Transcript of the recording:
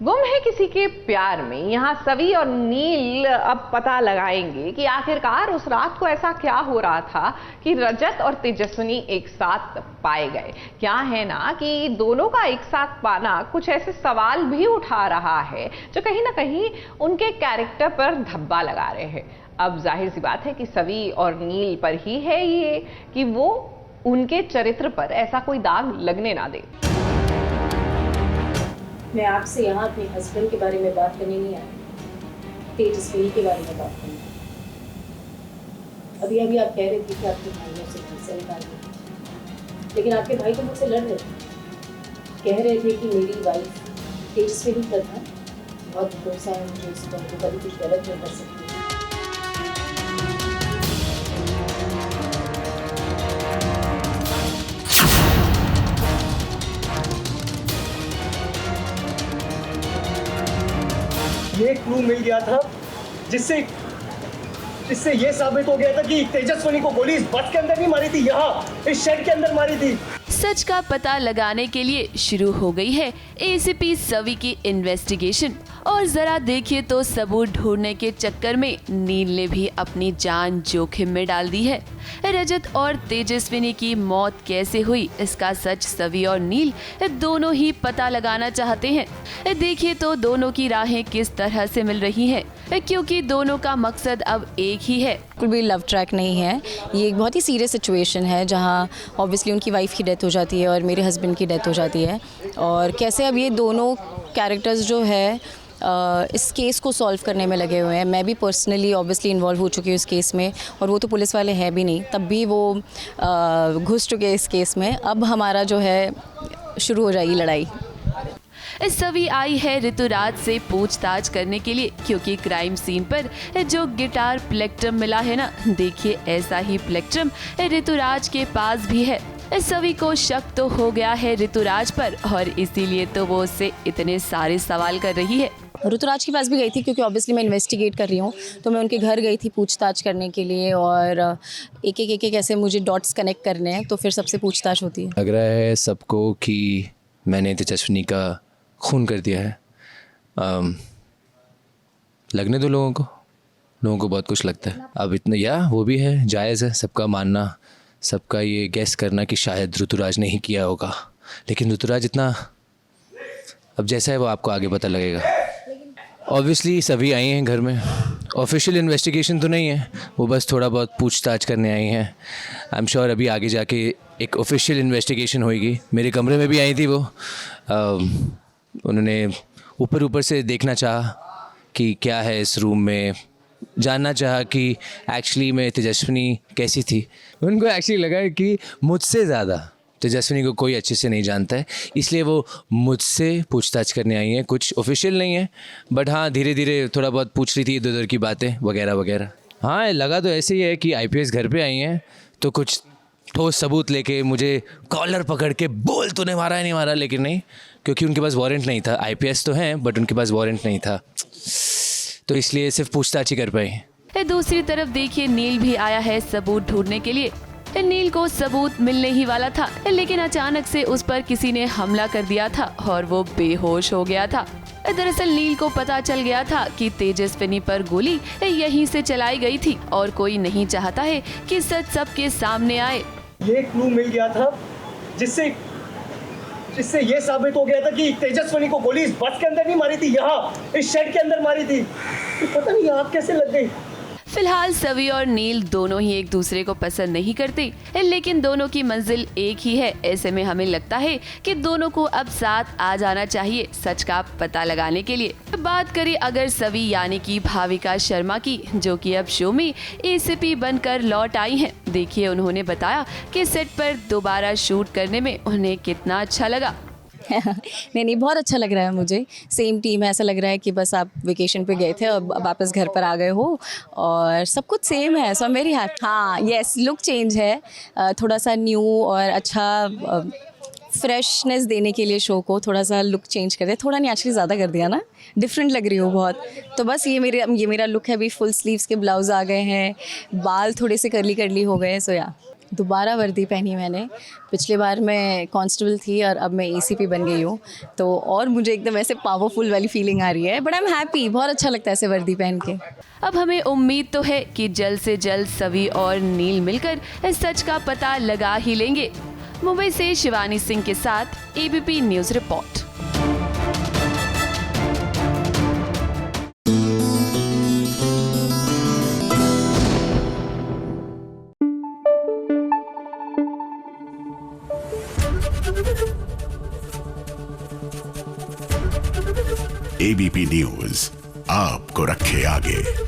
गुम है किसी के प्यार में, यहाँ सवी और नील अब पता लगाएंगे कि आखिरकार उस रात को ऐसा क्या हो रहा था कि रजत और तेजस्विनी एक साथ पाए गए। क्या है ना कि दोनों का एक साथ पाना कुछ ऐसे सवाल भी उठा रहा है जो कहीं ना कहीं उनके कैरेक्टर पर धब्बा लगा रहे हैं। अब जाहिर सी बात है कि सवी और नील पर ही है ये कि वो उनके चरित्र पर ऐसा कोई दाग लगने ना दे। मैं आपसे यहाँ अपने हस्बैंड के बारे में बात करने नहीं आई, तेजस्विनी के बारे में बात करनी। अभी अभी आप कह रहे थे कि आपके भाई ने उसे घर से निकाल दिया, लेकिन आपके भाई तो मुझसे लड़ रहे थे, कह रहे थे कि मेरी वाइफ तेजस्विनी पर था, बहुत भरोसा है मुझे इस पर, कभी कुछ गलत नहीं कर सकती। ये क्लू मिल गया था जिससे ये साबित हो गया था कि तेजस्विनी को गोली इस बस के अंदर नहीं मारी थी, यहाँ इस शेड के अंदर मारी थी। सच का पता लगाने के लिए शुरू हो गई है एसीपी सवी की इन्वेस्टिगेशन। और जरा देखिए तो सबूत ढूंढने के चक्कर में नील ने भी अपनी जान जोखिम में डाल दी है। रजत और तेजस्विनी की मौत कैसे हुई, इसका सच सवी और नील दोनों ही पता लगाना चाहते हैं। देखिए तो दोनों की राहें किस तरह से मिल रही हैं, क्योंकि दोनों का मकसद अब एक ही है। बिल्कुल भी लव ट्रैक नहीं है, ये एक बहुत ही सीरियस सिचुएशन है जहाँ ऑब्वियसली उनकी वाइफ की डेथ हो जाती है और मेरे हस्बैंड की डेथ हो जाती है। और कैसे अब ये दोनों कैरेक्टर्स जो है इस केस को सॉल्व करने में लगे हुए हैं। मैं भी पर्सनली ऑब्वियसली इन्वॉल्व हो चुकी हूँ इस केस में, और वो तो पुलिस वाले हैं भी नहीं, तब भी वो घुस चुके हैं इस केस में। अब हमारा जो है शुरू हो जाएगी लड़ाई। सवी आई है ऋतुराज से पूछताछ करने के लिए, क्योंकि क्राइम सीन पर जो गिटार प्लेक्ट्रम मिला है ना, देखिए ऐसा ही प्लेक्ट्रम ऋतुराज के पास भी है। सवी को शक तो हो गया है ऋतुराज पर, और इसीलिए तो वो उससे इतने सारे सवाल कर रही है। ऋतुराज के पास भी गई थी क्योंकि ऑब्वियसली मैं इन्वेस्टिगेट कर रही हूँ, तो मैं उनके घर गई थी पूछताछ करने के लिए, और एक एक ऐसे मुझे डॉट्स कनेक्ट करने हैं, तो फिर सबसे पूछताछ होती है। लग रहा है सबको कि मैंने तेजस्विनी का खून कर दिया है। लगने दो लोगों को बहुत कुछ लगता है। अब इतना या वो भी है, जायज़ है सबका मानना, सबका ये गैस करना कि शायद ऋतुराज ने ही किया होगा, लेकिन ऋतुराज इतना अब जैसा है वो आपको आगे पता लगेगा। ऑब्वियसली सभी आई हैं घर में, ऑफिशियल इन्वेस्टिगेशन तो नहीं है, वो बस थोड़ा बहुत पूछताछ करने आई हैं। आई एम श्योर अभी आगे जाके एक ऑफिशियल इन्वेस्टिगेशन होगी। मेरे कमरे में भी आई थी वो, उन्होंने ऊपर से देखना चाहा कि क्या है इस रूम में, जानना चाहा कि एक्चुअली में तेजस्विनी कैसी थी। उनको एक्चुअली लगा कि मुझसे ज़्यादा तेजस्विनी को कोई अच्छे से नहीं जानता है, इसलिए वो मुझसे पूछताछ करने आई हैं। कुछ ऑफिशियल नहीं है, बट हाँ धीरे धीरे थोड़ा बहुत पूछ रही थी इधर उधर की बातें वगैरह वगैरह। हाँ लगा तो ऐसे ही है कि आईपीएस घर पे आई हैं तो कुछ ठोस सबूत लेके मुझे कॉलर पकड़ के बोल तूने मारा है नहीं मारा, लेकिन नहीं, क्योंकि उनके पास वारंट नहीं था। आईपीएस तो हैं बट उनके पास वारंट नहीं था, तो इसलिए सिर्फ पूछताछ ही कर पाई। दूसरी तरफ देखिए नील भी आया है सबूत ढूंढने के लिए। नील को सबूत मिलने ही वाला था, लेकिन अचानक से उस पर किसी ने हमला कर दिया था और वो बेहोश हो गया था। दरअसल नील को पता चल गया था कि तेजस्विनी पर गोली यहीं से चलाई गई थी, और कोई नहीं चाहता है कि सच सबके सामने आए। ये क्लू मिल गया था जिससे ये साबित हो गया था कि तेजस्विनी को गोली इस बस के अंदर नहीं मारी थी, यहाँ इस शेड के अंदर मारी थी। पता नहीं आग कैसे लग गई। फिलहाल सवी और नील दोनों ही एक दूसरे को पसंद नहीं करते, लेकिन दोनों की मंजिल एक ही है। ऐसे में हमें लगता है कि दोनों को अब साथ आ जाना चाहिए सच का पता लगाने के लिए। बात करें अगर सवी यानी कि भाविका शर्मा की, जो कि अब शो में एसीपी बनकर लौट आई हैं। देखिए उन्होंने बताया कि सेट पर दोबारा शूट करने में उन्हें कितना अच्छा लगा। नहीं बहुत अच्छा लग रहा है मुझे। सेम टीम है, ऐसा लग रहा है कि बस आप वेकेशन पे गए थे और अब वापस घर पर आ गए हो, और सब कुछ सेम है। सो मेरी हाँ यस लुक चेंज है, थोड़ा सा न्यू और अच्छा फ्रेशनेस देने के लिए शो को थोड़ा सा लुक चेंज कर दिया। थोड़ा नहीं एक्चुअली ज़्यादा कर दिया ना, डिफरेंट लग रही हो बहुत। तो बस ये मेरा लुक है। अभी फुल स्लीव्स के ब्लाउज आ गए हैं, बाल थोड़े से करली हो गए हैं। सो या दोबारा वर्दी पहनी मैंने। पिछले बार मैं कांस्टेबल थी और अब मैं एसीपी बन गई हूँ, तो और मुझे एकदम ऐसे पावरफुल वाली फीलिंग आ रही है। बट आई एम हैप्पी, बहुत अच्छा लगता है ऐसे वर्दी पहन के। अब हमें उम्मीद तो है कि जल्द से जल्द सवी और नील मिलकर इस सच का पता लगा ही लेंगे। मुंबई से शिवानी सिंह के साथ ABP news report. ABP news आपको रखे आगे।